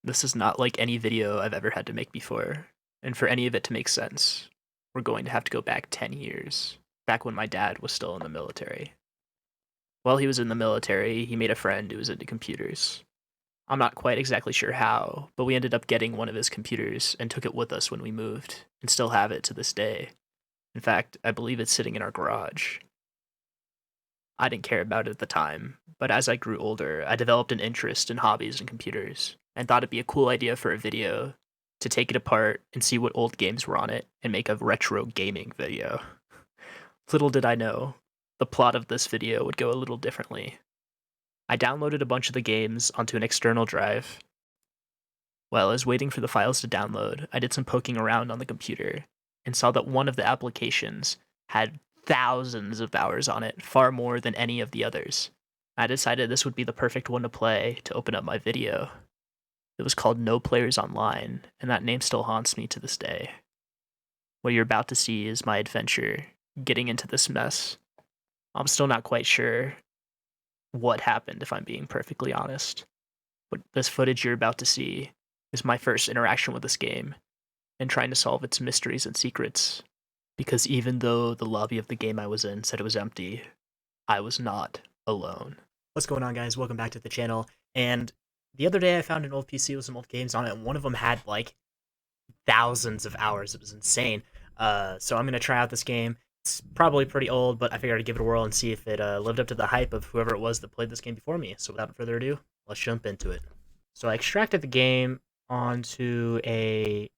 This is not like any video I've ever had to make before, and for any of it to make sense, we're going to have to go back 10 years, back when my dad was still in the military. While he was in the military, he made a friend who was into computers. I'm not quite exactly sure how, but we ended up getting one of his computers and took it with us when we moved, and still have it to this day. In fact, I believe it's sitting in our garage. I didn't care about it at the time, but as I grew older, I developed an interest in hobbies and computers, and thought it'd be a cool idea for a video to take it apart and see what old games were on it and make a retro gaming video. Little did I know, the plot of this video would go a little differently. I downloaded a bunch of the games onto an external drive. While I was waiting for the files to download, I did some poking around on the computer and saw that one of the applications had thousands of hours on it, far more than any of the others. I decided this would be the perfect one to play to open up my video. It was called No Players Online, and that name still haunts me to this day. What you're about to see is my adventure getting into this mess. I'm still not quite sure what happened, if I'm being perfectly honest. But this footage you're about to see is my first interaction with this game, and trying to solve its mysteries and secrets. Because even though the lobby of the game I was in said it was empty, I was not alone. What's going on, guys? Welcome back to the channel. And the other day I found an old PC with some old games on it, and one of them had like thousands of hours. It was insane. So I'm going to try out this game. It's probably pretty old, but I figured I'd give it a whirl and see if it lived up to the hype of whoever it was that played this game before me. So without further ado, let's jump into it. So I extracted the game onto a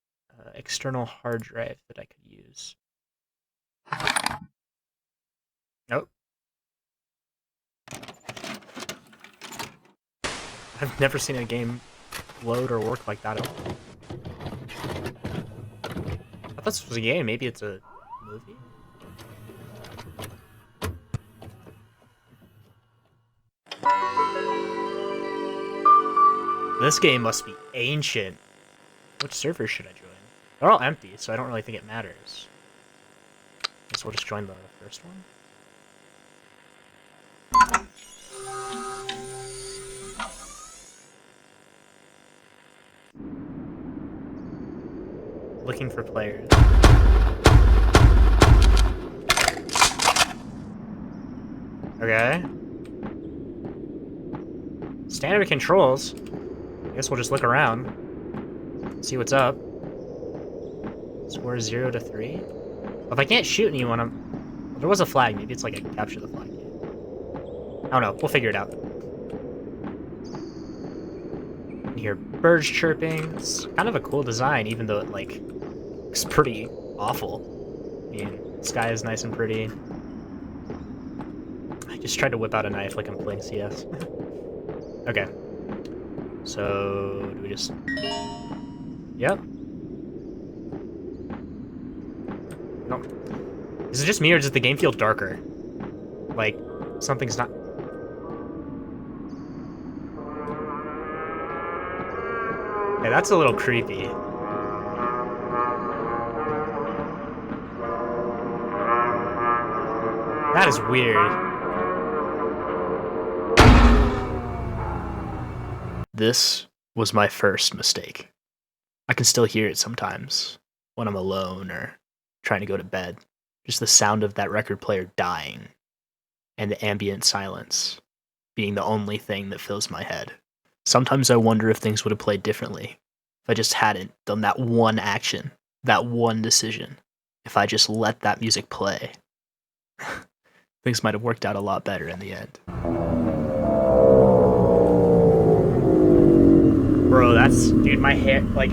external hard drive that I could use. Nope. I've never seen a game load or work like that at all. I thought this was a game. Maybe it's a movie? This game must be ancient. Which server should I join? They're all empty, so I don't really think it matters. Guess we'll just join the first one. Looking for players. Okay. Standard controls. I guess we'll just look around. See what's up. Score 0 to 3. If I can't shoot anyone, well, there was a flag. Maybe it's like a capture the flag game. I don't know. We'll figure it out. You hear birds chirping. It's kind of a cool design, even though it like looks pretty awful. I mean, the sky is nice and pretty. I just tried to whip out a knife like I'm playing CS. Okay. So do we just? Yep. No. Is it just me, or does the game feel darker? Like, something's not... Okay, that's a little creepy. That is weird. This was my first mistake. I can still hear it sometimes when I'm alone or trying to go to bed. Just the sound of that record player dying and the ambient silence being the only thing that fills my head. Sometimes I wonder if things would have played differently if I just hadn't done that one action, that one decision. If I just let that music play, things might have worked out a lot better in the end. Bro, that's, dude, my hair, like,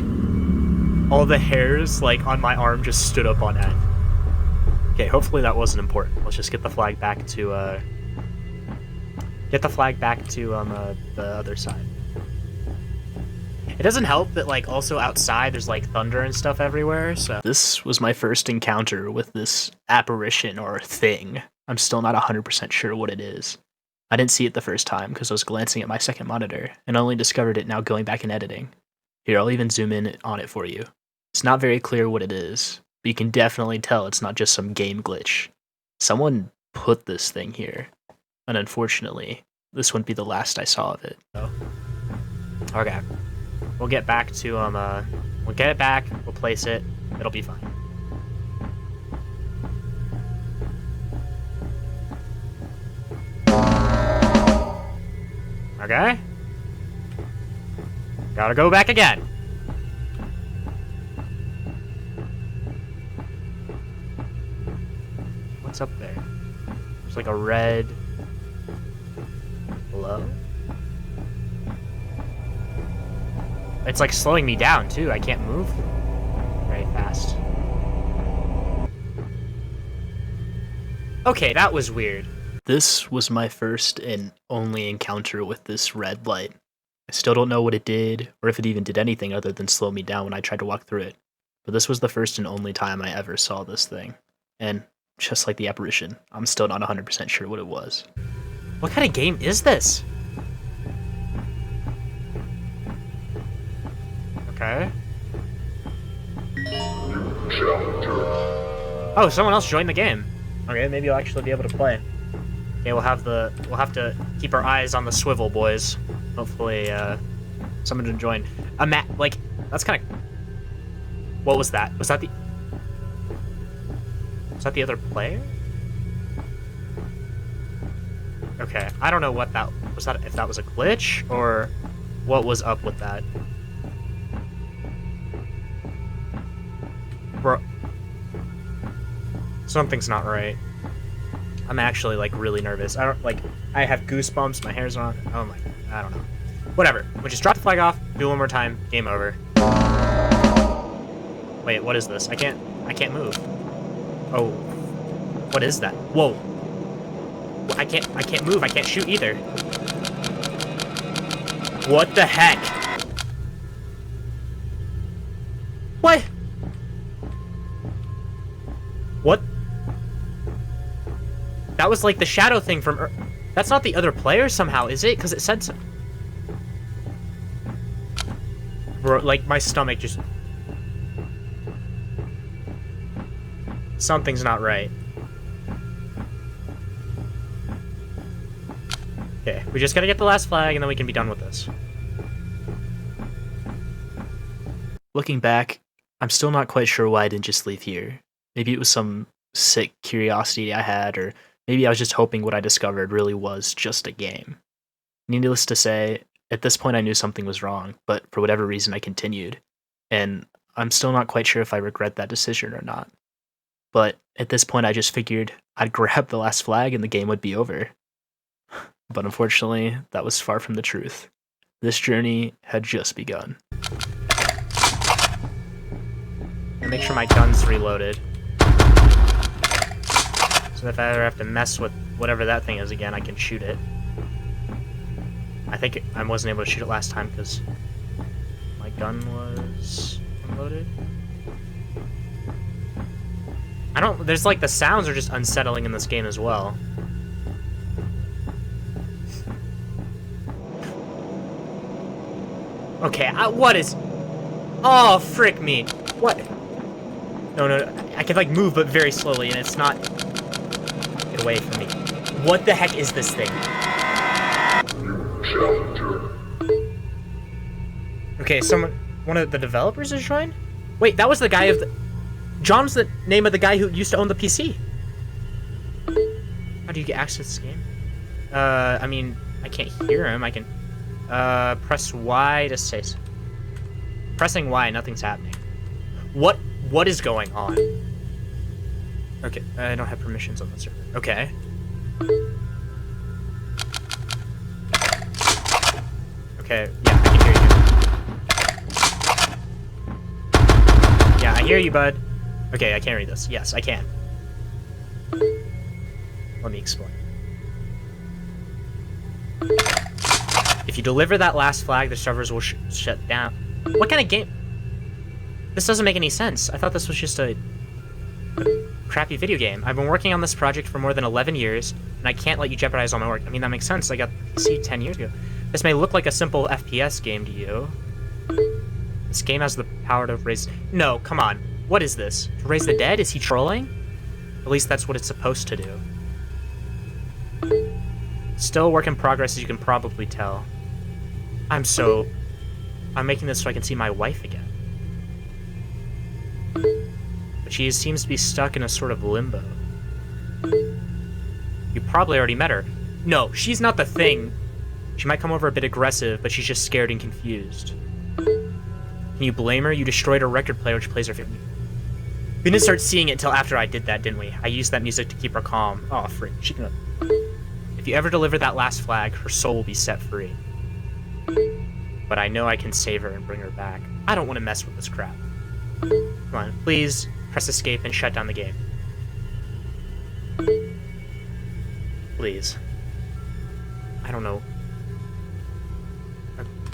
all the hairs, like, on my arm just stood up on end. Okay, hopefully that wasn't important. Let's just get the flag back to, the other side. It doesn't help that, like, also outside there's, like, thunder and stuff everywhere, so... This was my first encounter with this apparition or thing. I'm still not 100% sure what it is. I didn't see it the first time because I was glancing at my second monitor, and only discovered it now going back and editing. Here, I'll even zoom in on it for you. It's not very clear what it is, but you can definitely tell it's not just some game glitch. Someone put this thing here, and unfortunately, this wouldn't be the last I saw of it. So, okay. We'll get back to we'll get it back. We'll place it. It'll be fine. Okay. Gotta go back again. What's up there? There's like a red... Hello? It's like slowing me down too. I can't move very fast. Okay, that was weird. This was my first and only encounter with this red light. I still don't know what it did, or if it even did anything other than slow me down when I tried to walk through it. But this was the first and only time I ever saw this thing. And just like the apparition, I'm still not 100% sure what it was. What kind of game is this? Okay. Oh, someone else joined the game. Okay, maybe I'll actually be able to play. Okay, we'll have to keep our eyes on the swivel, boys. Hopefully, someone didn't join. Like, that's kind of... What was that? Was that the other player? Okay, I don't know what that... Was that... If that was a glitch, or what was up with that? Bro... Something's not right. I'm actually, like, really nervous. I have goosebumps, my hair's on. Oh my... I don't know. Whatever. We'll just drop the flag off, do it one more time, game over. Wait, what is this? I can't move. Oh. What is that? Whoa. I can't move, I can't shoot either. What the heck? What? What? That was like the shadow thing from... That's not the other player somehow, is it? Because it said so. Bro, like, my stomach just... Something's not right. Okay, we just gotta get the last flag and then we can be done with this. Looking back, I'm still not quite sure why I didn't just leave here. Maybe it was some sick curiosity I had, or maybe I was just hoping what I discovered really was just a game. Needless to say, at this point I knew something was wrong, but for whatever reason I continued. And I'm still not quite sure if I regret that decision or not. But at this point I just figured I'd grab the last flag and the game would be over. But unfortunately, that was far from the truth. This journey had just begun. And make sure my gun's reloaded. So if I ever have to mess with whatever that thing is again, I can shoot it. I think I wasn't able to shoot it last time because my gun was unloaded. There's like the sounds are just unsettling in this game as well. Okay, what is... Oh, frick me. What? No, I can like move, but very slowly, and it's not... Get away from me. What the heck is this thing? Okay, one of the developers has joined? Wait, that was the guy of the... John's the name of the guy who used to own the PC. How do you get access to this game? I mean, I can't hear him. I can... press Y to say... Pressing Y, nothing's happening. What is going on? Okay, I don't have permissions on the server. Okay. Okay, yeah, I can hear you. Yeah, I hear you, bud. Okay, I can't read this. Yes, I can. Let me explain. If you deliver that last flag, the servers will shut down. What kind of game? This doesn't make any sense. I thought this was just a crappy video game. I've been working on this project for more than 11 years, and I can't let you jeopardize all my work. I mean, that makes sense. I got the PC 10 years ago. This may look like a simple FPS game to you. This game has the power to raise... No, come on. What is this? To raise the dead? Is he trolling? At least that's what it's supposed to do. Still a work in progress, as you can probably tell. I'm so I'm making this so I can see my wife again. But she seems to be stuck in a sort of limbo. You probably already met her. No, she's not the thing. She might come over a bit aggressive, but she's just scared and confused. Can you blame her? You destroyed her record player, which plays her favorite. We didn't start seeing it until after I did that, didn't we? I used that music to keep her calm. Oh, freak. She can... If you ever deliver that last flag, her soul will be set free. But I know I can save her and bring her back. I don't want to mess with this crap. Come on, please press escape and shut down the game. Please. I don't know.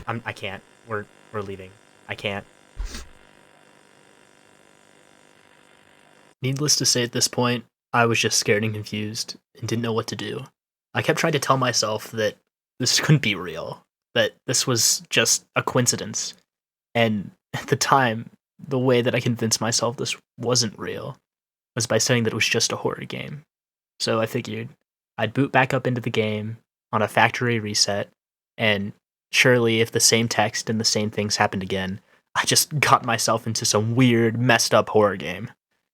I can't. We're leaving. I can't. Needless to say, at this point, I was just scared and confused and didn't know what to do. I kept trying to tell myself that this couldn't be real, that this was just a coincidence. And at the time, the way that I convinced myself this wasn't real was by saying that it was just a horror game. So I figured I'd boot back up into the game on a factory reset, and surely if the same text and the same things happened again, I just got myself into some weird, messed up horror game.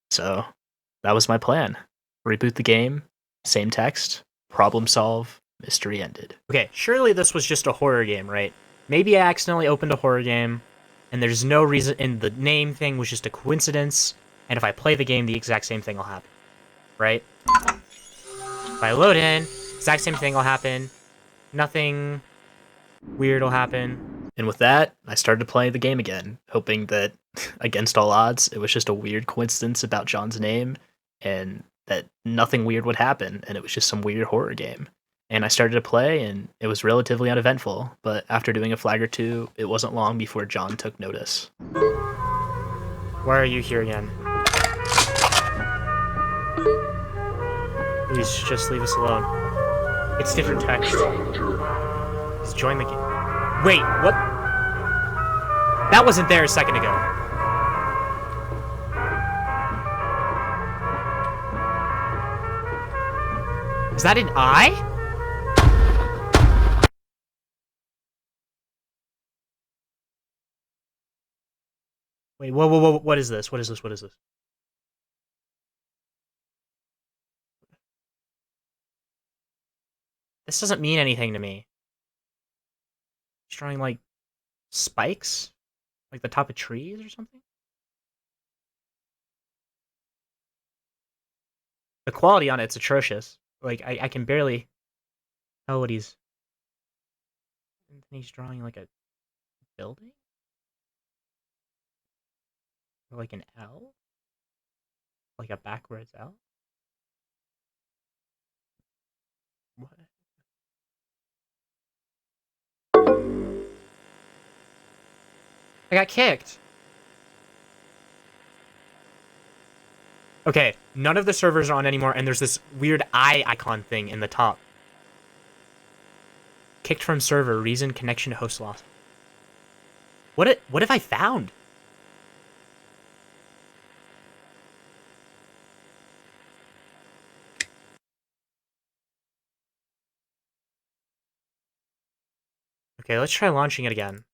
So that was my plan. Reboot the game, same text, problem solve, mystery ended. Okay, surely this was just a horror game, right? Maybe I accidentally opened a horror game, and there's no reason, and the name thing was just a coincidence, and if I play the game, the exact same thing will happen, right? If I load in, exact same thing will happen. Nothing weird will happen. And with that, I started to play the game again, hoping that, against all odds, it was just a weird coincidence about John's name, and that nothing weird would happen, and it was just some weird horror game. And I started to play, and it was relatively uneventful, but after doing a flag or two, it wasn't long before John took notice. Why are you here again? Please, just leave us alone. It's different text. Just join the game. Wait, what? That wasn't there a second ago. Is that an eye? Wait, whoa, what is this? What is this? What is this? This doesn't mean anything to me. He's drawing, like, spikes? Like the top of trees or something? The quality on it's atrocious. Like, I can barely tell what he's... And he's drawing, like, a building? Or like an L? Like a backwards L? What? I got kicked. Okay, none of the servers are on anymore, and there's this weird eye icon thing in the top. Kicked from server, reason connection to host lost. What have I found? Okay, let's try launching it again.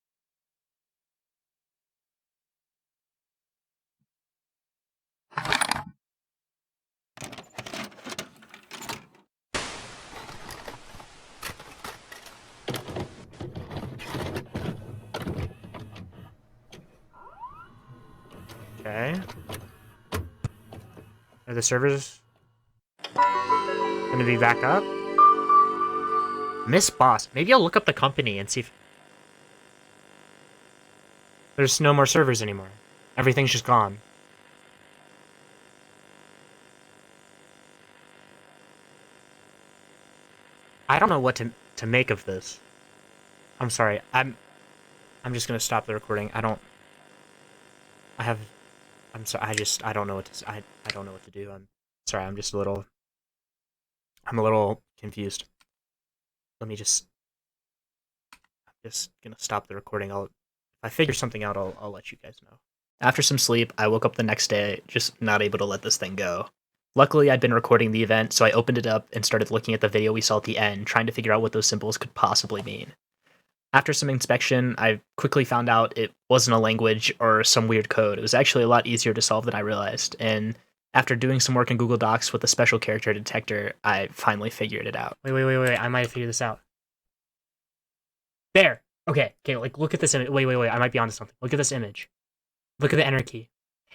Okay. Are the servers gonna be back up? Miss Boss. Maybe I'll look up the company and see if... There's no more servers anymore. Everything's just gone. I don't know what to make of this. I'm sorry. I'm just gonna stop the recording. I'm sorry. I don't know what to. I don't know what to do. I'm sorry. I'm a little confused. Let me just. I'm just gonna stop the recording. If I figure something out, I'll let you guys know. After some sleep, I woke up the next day, just not able to let this thing go. Luckily, I'd been recording the event, so I opened it up and started looking at the video we saw at the end, trying to figure out what those symbols could possibly mean. After some inspection, I quickly found out it wasn't a language or some weird code. It was actually a lot easier to solve than I realized. And after doing some work in Google Docs with a special character detector, I finally figured it out. Wait. I might have figured this out. There. Okay. Like, look at this image. Wait. I might be onto something. Look at this image. Look at the enter key.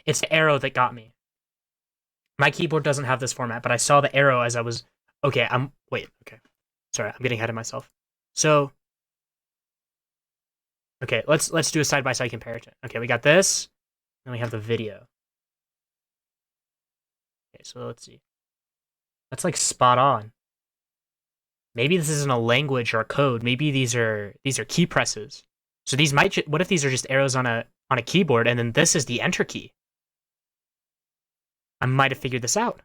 It's the arrow that got me. My keyboard doesn't have this format, but I saw the arrow as I was... Okay, Wait, okay. Sorry, I'm getting ahead of myself. So... Okay, let's do a side-by-side comparison. Okay, we got this, and we have the video. Okay, so let's see. That's like spot on. Maybe this isn't a language or a code. Maybe these are key presses. So these might... What if these are just arrows on a keyboard, and then this is the enter key? I might have figured this out.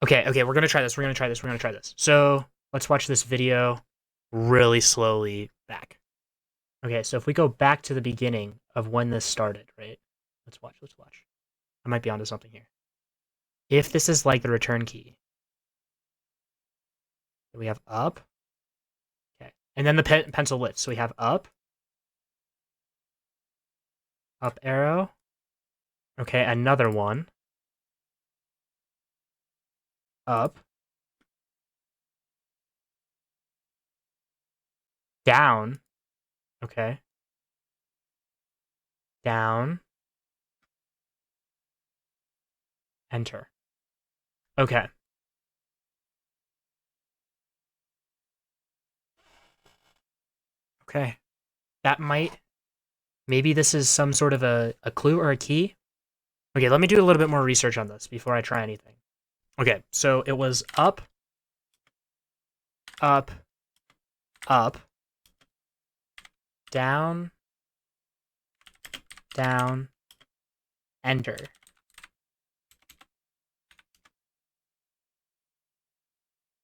Okay, we're gonna try this. So let's watch this video really slowly back. Okay, so if we go back to the beginning of when this started, right? Let's watch. I might be onto something here. If this is like the return key, we have up. Okay, and then the pencil lifts. So we have up arrow. Okay, another one. Up. Down. Okay. Down. Enter. Okay. Okay. That might... Maybe this is some sort of a clue or a key. Okay, let me do a little bit more research on this before I try anything. Okay, so it was up, down, enter.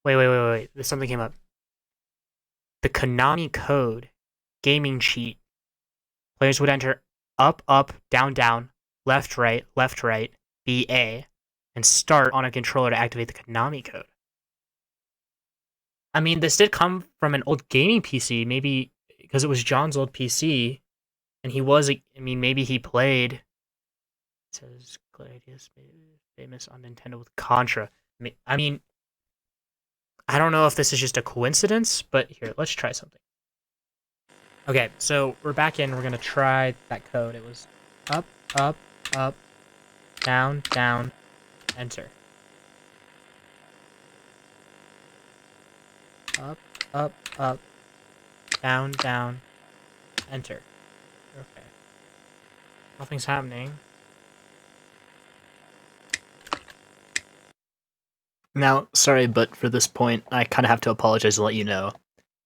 Wait. Something came up. The Konami code gaming cheat. Players would enter up, down, left, right, BA, and start on a controller to activate the Konami code. I mean, this did come from an old gaming PC, maybe because it was John's old PC, and he was, maybe he played... It says, Gladius famous on Nintendo with Contra. I mean, I don't know if this is just a coincidence, but here, let's try something. Okay, so we're back in, we're gonna try that code. It was up, down, enter. Up, down, enter. Okay. Nothing's happening. Now, sorry, but for this point, I kind of have to apologize and let you know.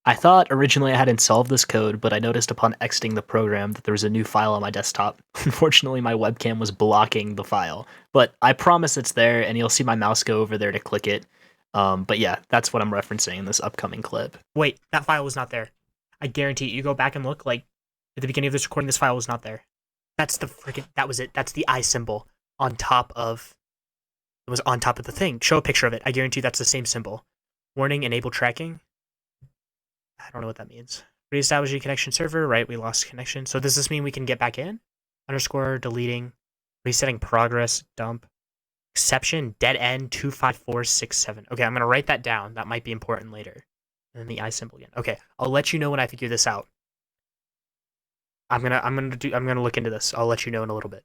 I thought originally I hadn't solved this code, but I noticed upon exiting the program that there was a new file on my desktop. Unfortunately, my webcam was blocking the file, but I promise it's there, and you'll see my mouse go over there to click it. But yeah, that's what I'm referencing in this upcoming clip. Wait, that file was not there. I guarantee you go back and look, like, at the beginning of this recording, this file was not there. That's the freaking... That was it. That's the I symbol on top of... It was on top of the thing. Show a picture of it. I guarantee you that's the same symbol. Warning, enable tracking. I don't know what that means. Reestablish your connection server. Right, we lost connection. So does this mean we can get back in? Underscore, deleting, resetting progress, dump. Exception, dead end, 25467. Okay, I'm going to write that down. That might be important later. And then the I symbol again. Okay, I'll let you know when I figure this out. I'm gonna look into this. I'll let you know in a little bit.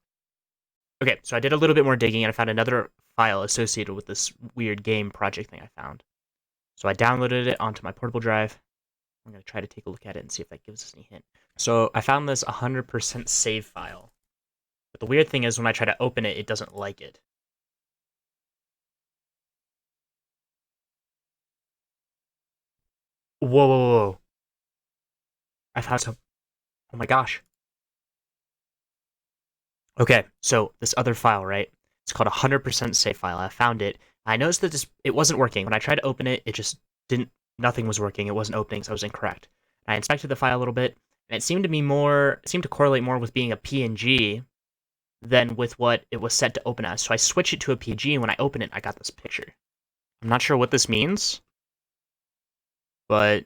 Okay, so I did a little bit more digging and I found another file associated with this weird game project thing I found. So I downloaded it onto my portable drive. I'm going to try to take a look at it and see if that gives us any hint. So I found this 100% save file. But the weird thing is when I try to open it, it doesn't like it. Whoa. I found some... Oh my gosh. Okay, so this other file, right? It's called 100% save file. I found it. I noticed that it wasn't working. When I tried to open it, it just didn't... Nothing was working. It wasn't opening, so I was incorrect. I inspected the file a little bit, and it seemed to correlate more with being a PNG than with what it was set to open as. So I switched it to a PNG, and when I opened it, I got this picture. I'm not sure what this means, but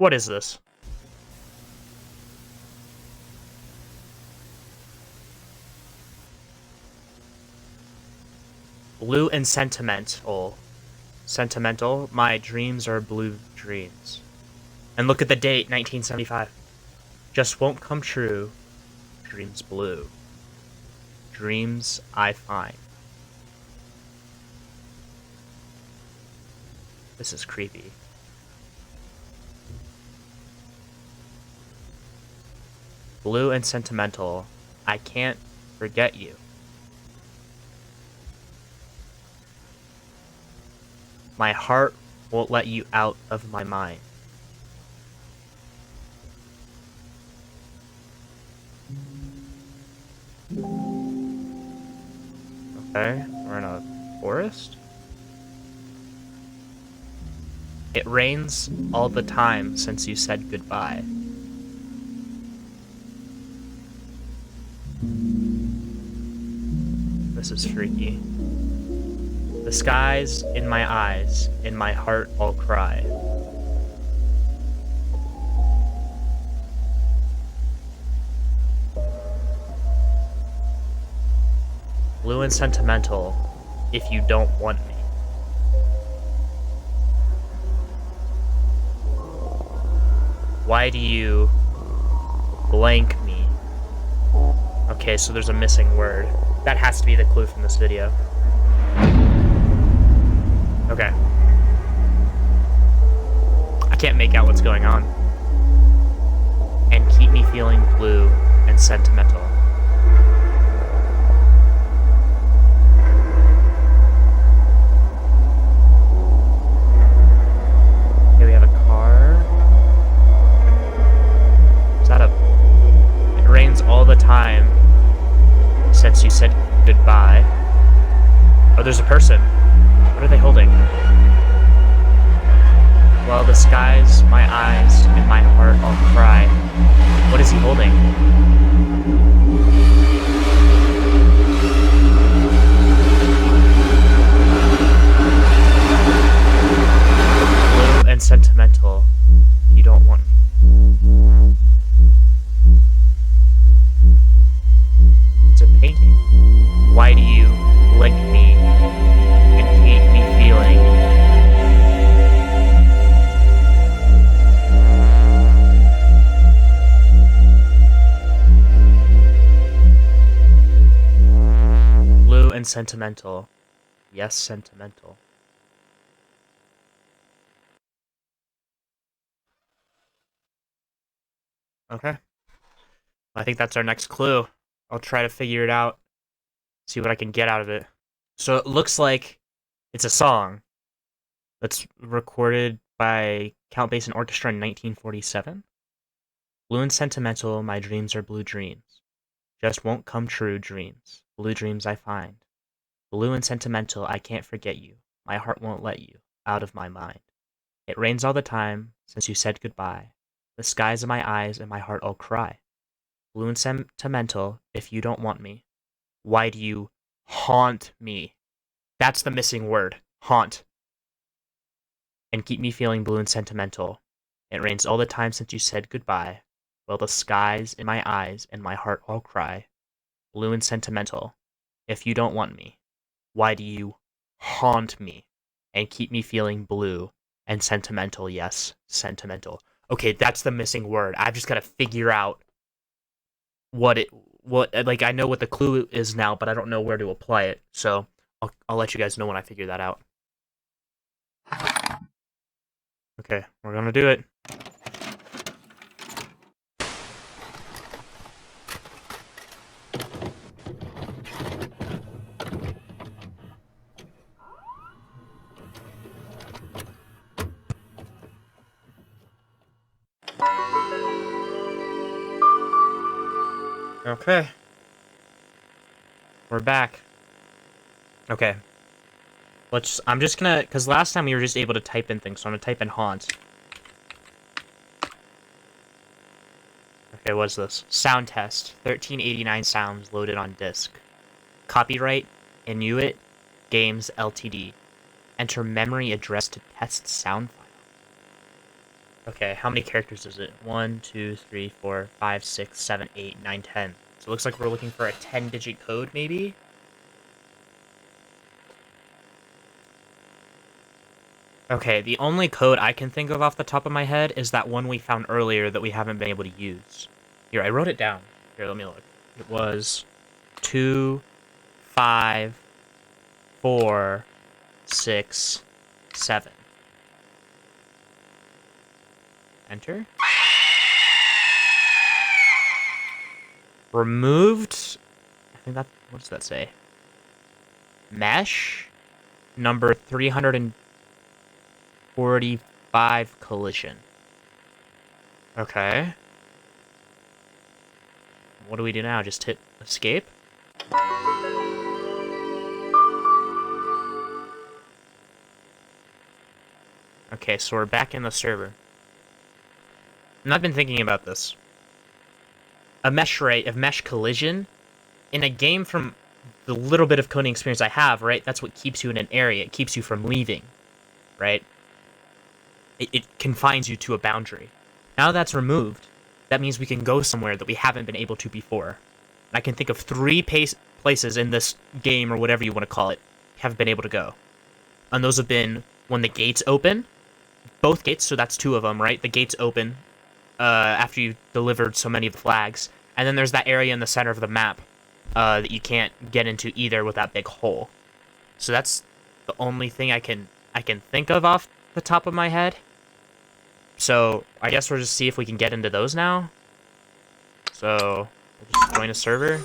What is this? Blue and sentimental. Sentimental, my dreams are blue dreams. And look at the date, 1975. Just won't come true. Dreams blue. Dreams I find. This is creepy. Blue and sentimental, I can't forget you. My heart won't let you out of my mind. Okay, we're in a forest. It rains all the time since you said goodbye. This is freaky. The skies in my eyes, in my heart all cry. Blue and sentimental, if you don't want me. Why do you blank me? Okay, so there's a missing word. That has to be the clue from this video. Okay. I can't make out what's going on. And keep me feeling blue and sentimental. Okay, we have a car. Is that a... It rains all the time since you said goodbye. Oh, there's a person. What are they holding? Well, the skies, my eyes, and my heart all cry. What is he holding? Blue and sentimental. You don't want me. It's a painting. Why do you blink me and keep me feeling? Blue and sentimental. Yes, sentimental. Okay. I think that's our next clue. I'll try to figure it out. See what I can get out of it. So it looks like it's a song that's recorded by Count Basin Orchestra in 1947. Blue and sentimental, my dreams are blue dreams. Just won't come true dreams. Blue dreams I find. Blue and sentimental, I can't forget you. My heart won't let you out of my mind. It rains all the time since you said goodbye. The skies in my eyes and my heart all cry. Blue and sentimental, if you don't want me. Why do you haunt me? That's the missing word. Haunt. And keep me feeling blue and sentimental. It rains all the time since you said goodbye. Well, the skies in my eyes and my heart all cry. Blue and sentimental. If you don't want me, why do you haunt me? And keep me feeling blue and sentimental. Yes, sentimental. Okay, that's the missing word. I've just got to figure out like, I know what the clue is now, but I don't know where to apply it. So I'll let you guys know when I figure that out. Okay, we're gonna do it. Okay. We're back. Okay. I'm just gonna, because last time we were just able to type in things, so I'm gonna type in haunt. Okay, what's this? Sound test. 1389 sounds loaded on disk. Copyright, Inuit Games Ltd. Enter memory address to test sound file. Okay, how many characters is it? 1, 2, 3, 4, 5, 6, 7, 8, 9, 10. So it looks like we're looking for a 10-digit code, maybe? Okay, the only code I can think of off the top of my head is that one we found earlier that we haven't been able to use. Here, I wrote it down. Here, let me look. It was 2, 5, 4, 6, 7. Enter. Removed. I think that. What does that say? Mesh number 345 collision. Okay. What do we do now? Just hit escape? Okay, so we're back in the server. And I've been thinking about this. A mesh rate of mesh collision in a game from the little bit of coding experience I have, right? That's what keeps you in an area. It keeps you from leaving, right? It confines you to a boundary. Now that's removed, that means we can go somewhere that we haven't been able to before. And I can think of 3 places in this game, or whatever you want to call it, have been able to go. And those have been when the gates open, both gates, so that's 2 of them, right? The gates open after you've delivered so many of the flags. And then there's that area in the center of the map that you can't get into either with that big hole. So that's the only thing I can think of off the top of my head. So I guess we'll just see if we can get into those now. So we'll just join a server.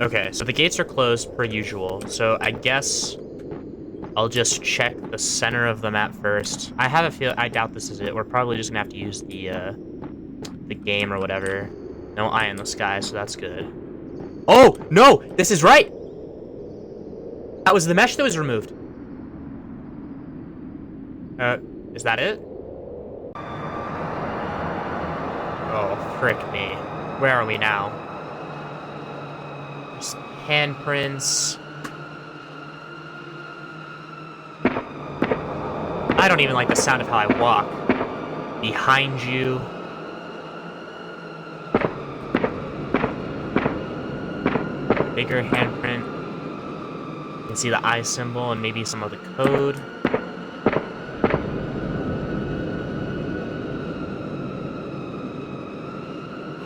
Okay, so the gates are closed per usual. So I guess I'll just check the center of the map first. I have a feel. I doubt this is it. We're probably just gonna have to use the game or whatever. No eye in the sky, so that's good. Oh no! This is right. That was the mesh that was removed. Is that it? Oh, frick me. Where are we now? There's handprints. I don't even like the sound of how I walk. Behind you. Bigger handprint. You can see the eye symbol and maybe some of the code.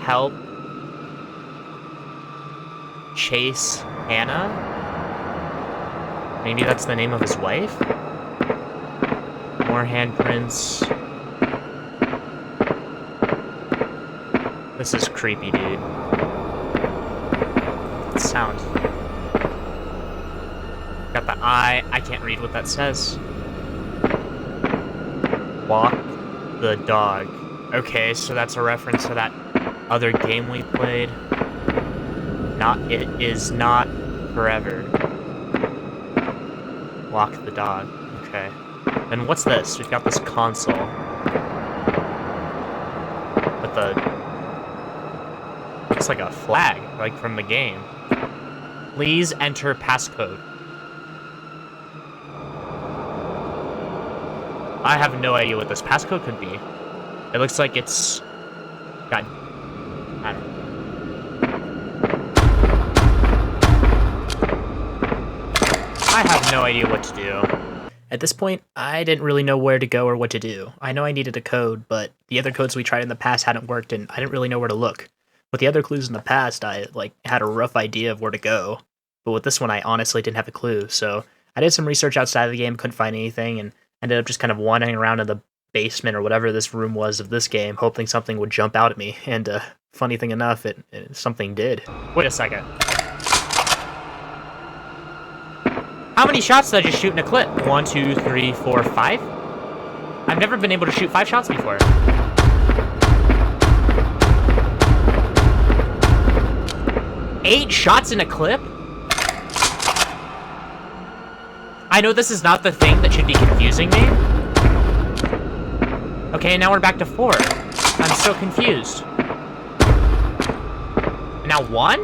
Help. Chase Hannah? Maybe that's the name of his wife? More handprints. This is creepy, dude. Sound. Got the eye. I can't read what that says. Walk the dog. Okay, so that's a reference to that other game we played. It is not forever. Walk the dog. Okay. Then what's this? We've got this console. With the... looks like a flag, like from the game. Please enter passcode. I have no idea what this passcode could be. It looks like it's... got... I don't know. I have no idea what to do. At this point, I didn't really know where to go or what to do. I know I needed a code, but the other codes we tried in the past hadn't worked, and I didn't really know where to look. With the other clues in the past, I had a rough idea of where to go. But with this one, I honestly didn't have a clue, so I did some research outside of the game, couldn't find anything, and ended up just kind of wandering around in the basement or whatever this room was of this game, hoping something would jump out at me. And funny thing enough, something did. Wait a second. How many shots did I just shoot in a clip? 1, 2, 3, 4, 5? I've never been able to shoot 5 shots before. Eight shots in a clip? I know this is not the thing that should be confusing me. Okay, now we're back to 4. I'm so confused. Now 1?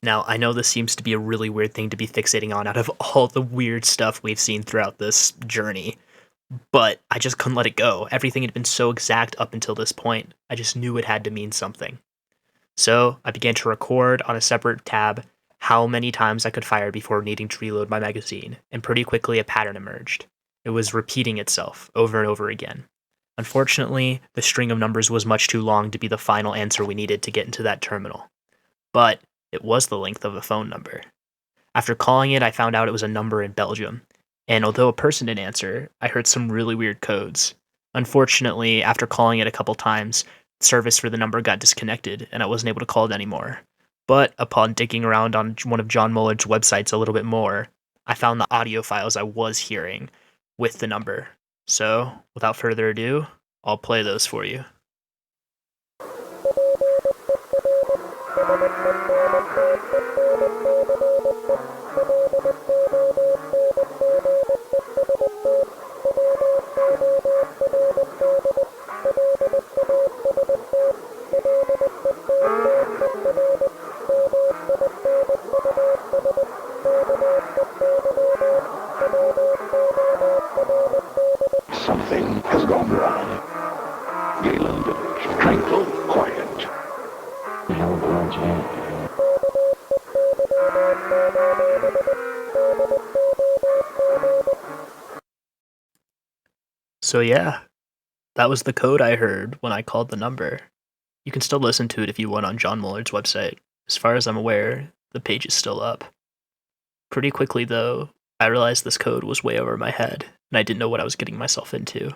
Now, I know this seems to be a really weird thing to be fixating on out of all the weird stuff we've seen throughout this journey, but I just couldn't let it go. Everything had been so exact up until this point. I just knew it had to mean something. So I began to record on a separate tab how many times I could fire before needing to reload my magazine, and pretty quickly a pattern emerged. It was repeating itself over and over again. Unfortunately, the string of numbers was much too long to be the final answer we needed to get into that terminal. But it was the length of a phone number. After calling it, I found out it was a number in Belgium, and although a person didn't answer, I heard some really weird codes. Unfortunately, after calling it a couple times, service for the number got disconnected, and I wasn't able to call it anymore. But upon digging around on one of John Muller's websites a little bit more, I found the audio files I was hearing with the number. So, without further ado, I'll play those for you. Something has gone wrong. Galen Village, tranquil, quiet. Hell of a large hand. So yeah, that was the code I heard when I called the number. You can still listen to it if you want on John Muller's website. As far as I'm aware, the page is still up. Pretty quickly though, I realized this code was way over my head, and I didn't know what I was getting myself into.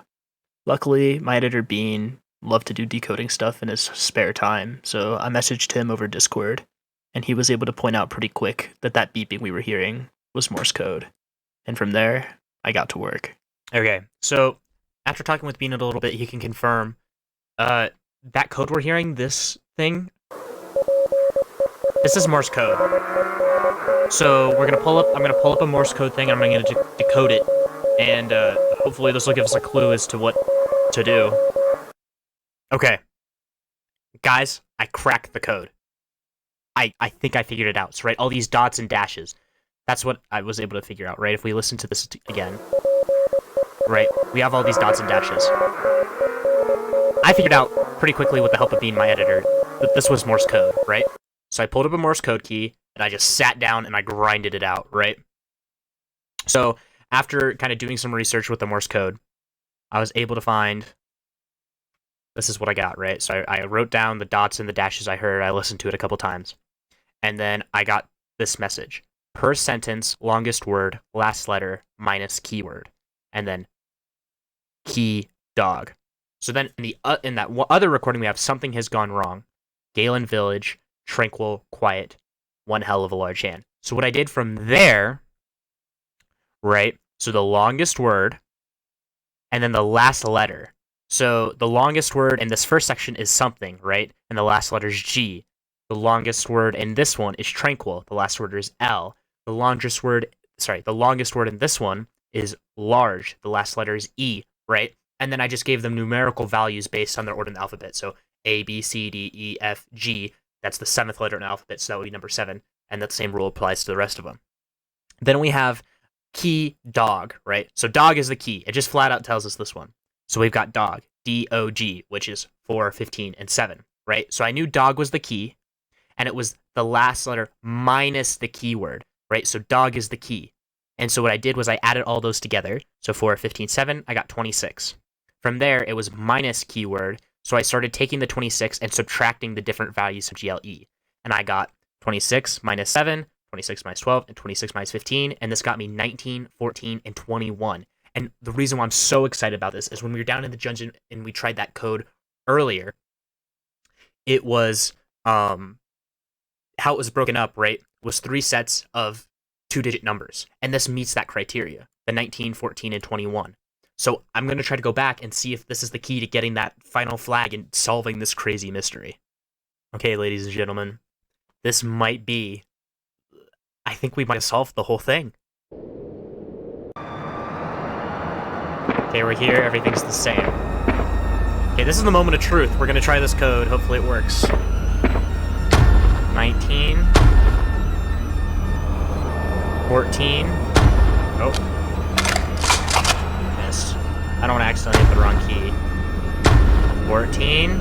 Luckily, my editor Bean loved to do decoding stuff in his spare time, so I messaged him over Discord, and he was able to point out pretty quick that that beeping we were hearing was Morse code. And from there, I got to work. Okay, so after talking with Bean a little bit, he can confirm that code we're hearing, this thing, this is Morse code. So I'm gonna pull up a Morse code thing, and I'm gonna decode it, and hopefully this will give us a clue as to what to do. Okay, guys, I cracked the code. I think I figured it out. So, right, all these dots and dashes, that's what I was able to figure out, right? If we listen to this again, right, we have all these dots and dashes. I figured out pretty quickly with the help of Bean, my editor, that this was Morse code, right? So I pulled up a Morse code key, and I just sat down and I grinded it out, right? So after kind of doing some research with the Morse code, I was able to find, this is what I got, right? So I wrote down the dots and the dashes I heard. I listened to it a couple times. And then I got this message. Per sentence, longest word, last letter, minus keyword. And then key dog. So then in that other recording, we have something has gone wrong. Galen Village, tranquil, quiet, one hell of a large hand. So what I did from there, right? So the longest word, and then the last letter. So the longest word in this first section is something, right? And the last letter is G. The longest word in this one is tranquil. The last word is L. The longest word in this one is large. The last letter is E, right? And then I just gave them numerical values based on their order in the alphabet. So A, B, C, D, E, F, G. That's the 7th letter in the alphabet, so that would be number 7. And that same rule applies to the rest of them. Then we have key dog, right? So dog is the key. It just flat out tells us this one. So we've got dog, D-O-G, which is 4, 15, and 7, right? So I knew dog was the key, and it was the last letter minus the keyword, right? So dog is the key. And so what I did was I added all those together. So 4, 15, 7, I got 26. From there, it was minus keyword. So I started taking the 26 and subtracting the different values of GLE. And I got 26 minus 7, 26 minus 12, and 26 minus 15. And this got me 19, 14, and 21. And the reason why I'm so excited about this is when we were down in the dungeon and we tried that code earlier, it was, how it was broken up, right, was 3 sets of 2-digit numbers. And this meets that criteria, the 19, 14, and 21. So I'm going to try to go back and see if this is the key to getting that final flag and solving this crazy mystery. Okay, ladies and gentlemen, this might be, I think we might have solved the whole thing. Okay, we're here, everything's the same. Okay, this is the moment of truth. We're going to try this code, hopefully it works. 19, 14. Oh. Missed. I don't want to accidentally hit the wrong key. 14.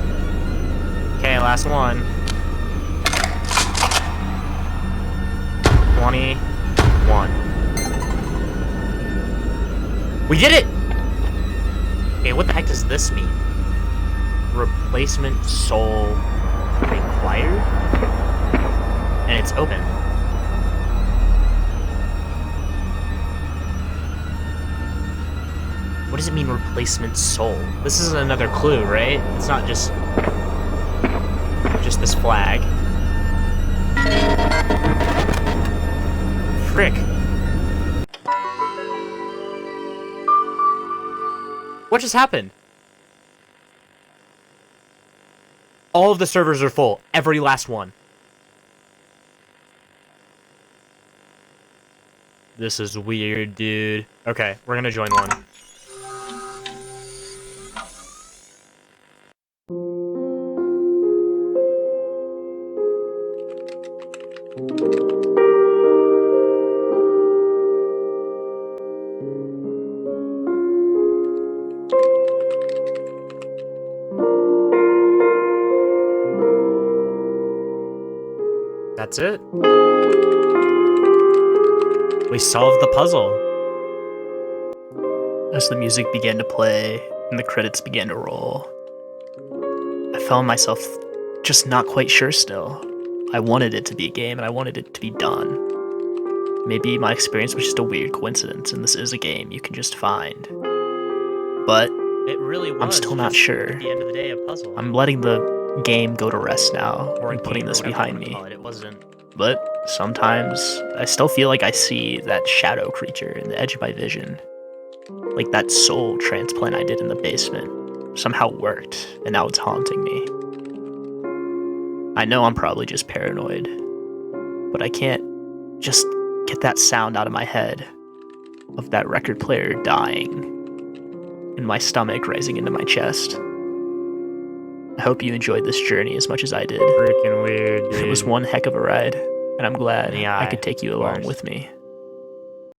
Okay, last one. 21. We did it! Okay, what the heck does this mean? Replacement soul required? And it's open. What does it mean, replacement soul? This is another clue, right? It's not just this flag. Frick. What just happened? All of the servers are full. Every last one. This is weird, dude. Okay, we're gonna join one. That's it. We solved the puzzle. As the music began to play and the credits began to roll, I found myself just not quite sure still. I wanted it to be a game and I wanted it to be done. Maybe my experience was just a weird coincidence and this is a game you can just find. But It really was. I'm still not just, sure. At the end of the day, a puzzle. I'm letting the game go to rest now Or a and putting game, or this whatever you behind wanna me. call it. It wasn't. But sometimes I still feel like I see that shadow creature in the edge of my vision. Like that soul transplant I did in the basement somehow worked, and now it's haunting me. I know I'm probably just paranoid, but I can't just get that sound out of my head of that record player dying and my stomach rising into my chest. I hope you enjoyed this journey as much as I did. Freaking weird, dude. It was one heck of a ride, and I'm glad Yeah, I could take you along course. with me.